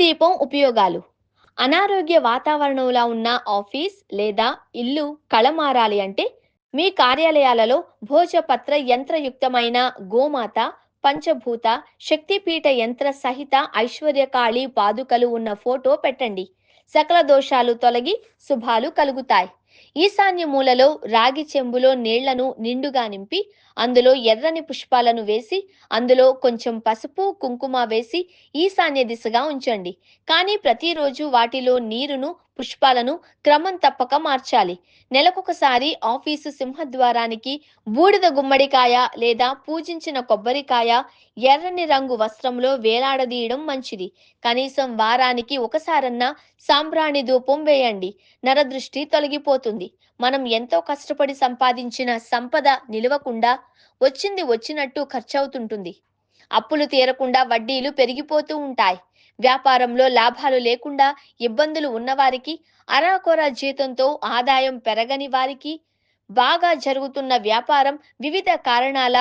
దీపం ఉపయోగాలు. అనారోగ్య వాతావరణంలా ఉన్న ఆఫీస్ లేదా ఇల్లు కళ మారాలి అంటే మీ కార్యాలయాలలో భోజపత్ర యంత్రయుక్తమైన గోమాత, పంచభూత, శక్తిపీఠ యంత్ర సహిత ఐశ్వర్యకాళి పాదుకలు ఉన్న ఫోటో పెట్టండి. సకల దోషాలు తొలగి శుభాలు కలుగుతాయి. ఈశాన్య మూలలో రాగి చెంబులో నీళ్లను నిండుగా నింపి అందులో ఎర్రని పుష్పాలను వేసి అందులో కొంచెం పసుపు కుంకుమ వేసి ఈశాన్య దిశగా ఉంచండి. కానీ ప్రతిరోజు వాటిలో నీరును పుష్పాలను క్రమం తప్పక మార్చాలి. నెలకొకసారి ఆఫీసు సింహద్వారానికి బూడిద గుమ్మడికాయ లేదా పూజించిన కొబ్బరికాయ ఎర్రని రంగు వస్త్రంలో వేలాడదీయడం మంచిది. కనీసం వారానికి ఒకసారన్నా సాంబ్రాణి ధూపం వేయండి. నరదృష్టి తొలగిపోతుంది. మనం ఎంతో కష్టపడి సంపాదించిన సంపద నిలవకుండా వచ్చింది వచ్చినట్టు ఖర్చవుతుంటుంది. అప్పులు తీరకుండా వడ్డీలు పెరిగిపోతూ ఉంటాయి. వ్యాపారంలో లాభాలు లేకుండా ఇబ్బందులు ఉన్నవారికి, అరాకొర జీతంతో ఆదాయం పెరగని వారికి, బాగా జరుగుతున్న వ్యాపారం వివిధ కారణాల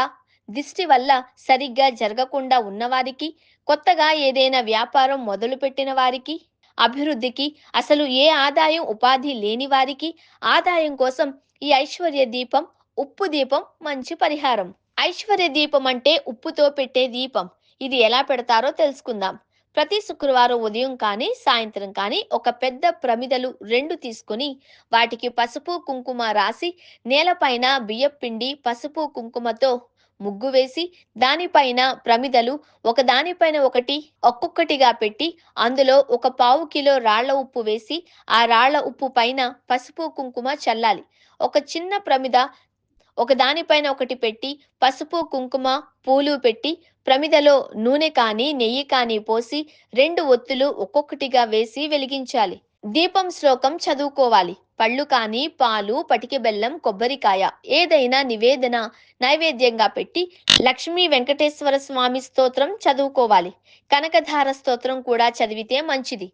దిష్టి వల్ల సరిగ్గా జరగకుండా ఉన్నవారికి, కొత్తగా ఏదైనా వ్యాపారం మొదలుపెట్టిన వారికి, అభివృద్ధికి, అసలు ఏ ఆదాయం ఉపాధి లేని వారికి ఆదాయం కోసం ఈ ఐశ్వర్య దీపం, ఉప్పు దీపం మంచి పరిహారం. ఐశ్వర్య దీపం అంటే ఉప్పుతో పెట్టే దీపం. ఇది ఎలా పెడతారో తెలుసుకుందాం. ప్రతి శుక్రవారం ఉదయం కానీ సాయంత్రం కానీ ఒక పెద్ద ప్రమిదలు 2 తీసుకొని వాటికి పసుపు కుంకుమ రాసి నేలపైన బియ్యపిండి పసుపు కుంకుమతో ముగ్గు వేసి దానిపైన ప్రమిదలు ఒకదానిపైన ఒకటి ఒక్కొక్కటిగా పెట్టి అందులో ఒక పావు కిలో రాళ్ల ఉప్పు వేసి ఆ రాళ్ల ఉప్పు పైన పసుపు కుంకుమ చల్లాలి. ఒక చిన్న ప్రమిద ఒకదానిపైన ఒకటి పెట్టి పసుపు కుంకుమ పూలు పెట్టి ప్రమిదలో నూనె కానీ నెయ్యి కానీ పోసి 2 ఒత్తులు ఒక్కొక్కటిగా వేసి వెలిగించాలి. దీపం శ్లోకం చదువుకోవాలి. పళ్ళు కానీ పాలు పటికి బెల్లం కొబ్బరికాయ ఏదైనా నివేదన నైవేద్యంగా పెట్టి లక్ష్మీ వెంకటేశ్వర స్వామి స్తోత్రం చదువుకోవాలి. కనకధార స్తోత్రం కూడా చదివితే మంచిది.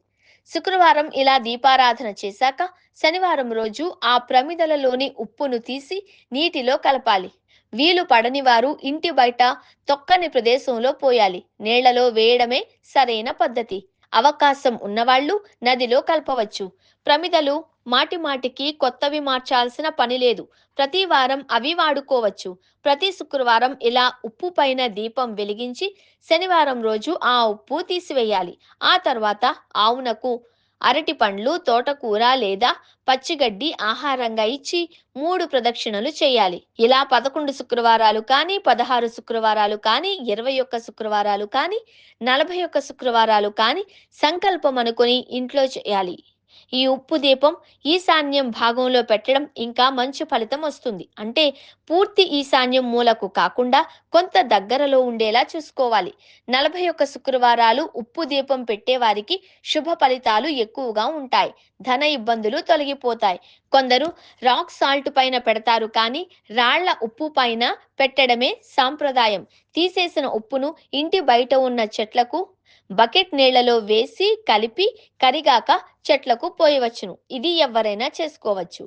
శుక్రవారం ఇలా దీపారాధన చేశాక శనివారం రోజు ఆ ప్రమిదలలోని ఉప్పును తీసి నీటిలో కలపాలి. వీలు పడని వారు ఇంటి బయట తొక్కని ప్రదేశంలో పోయాలి. నీళ్లలో వేయడమే సరైన పద్ధతి. అవకాశం ఉన్నవాళ్లు నదిలో కలపవచ్చు. ప్రమిదలు మాటిమాటికి కొత్తవి మార్చాల్సిన పని లేదు. ప్రతి వారం అవి వాడుకోవచ్చు. ప్రతి శుక్రవారం ఇలా ఉప్పు పైన దీపం వెలిగించి శనివారం రోజు ఆ ఉప్పు తీసివేయాలి. ఆ తర్వాత ఆవునకు అరటి పండ్లు, తోటకూర లేదా పచ్చిగడ్డి ఆహారంగా ఇచ్చి 3 ప్రదక్షిణలు చేయాలి. ఇలా 11 శుక్రవారాలు కానీ, 16 శుక్రవారాలు కానీ, 21 శుక్రవారాలు కానీ, 41 శుక్రవారాలు కానీ సంకల్పం అనుకొని ఇంట్లో చేయాలి. ఈ ఉప్పు దీపం ఈశాన్యం భాగంలో పెట్టడం ఇంకా మంచి ఫలితం వస్తుంది. అంటే పూర్తి ఈశాన్యం మూలకు కాకుండా కొంత దగ్గరలో ఉండేలా చూసుకోవాలి. 41 శుక్రవారాలు ఉప్పు దీపం పెట్టేవారికి శుభ ఫలితాలు ఎక్కువగా ఉంటాయి. ధన ఇబ్బందులు తొలగిపోతాయి. కొందరు రాక్ సాల్ట్ పైన పెడతారు కానీ రాళ్ల ఉప్పు పైన పెట్టడమే సాంప్రదాయం. తీసేసిన ఉప్పును ఇంటి బయట ఉన్న చెట్లకు బకెట్ నీళ్లలో వేసి కలిపి కరిగాక చెట్లకు పోయవచ్చును. ఇది ఎవరైనా చేసుకోవచ్చు.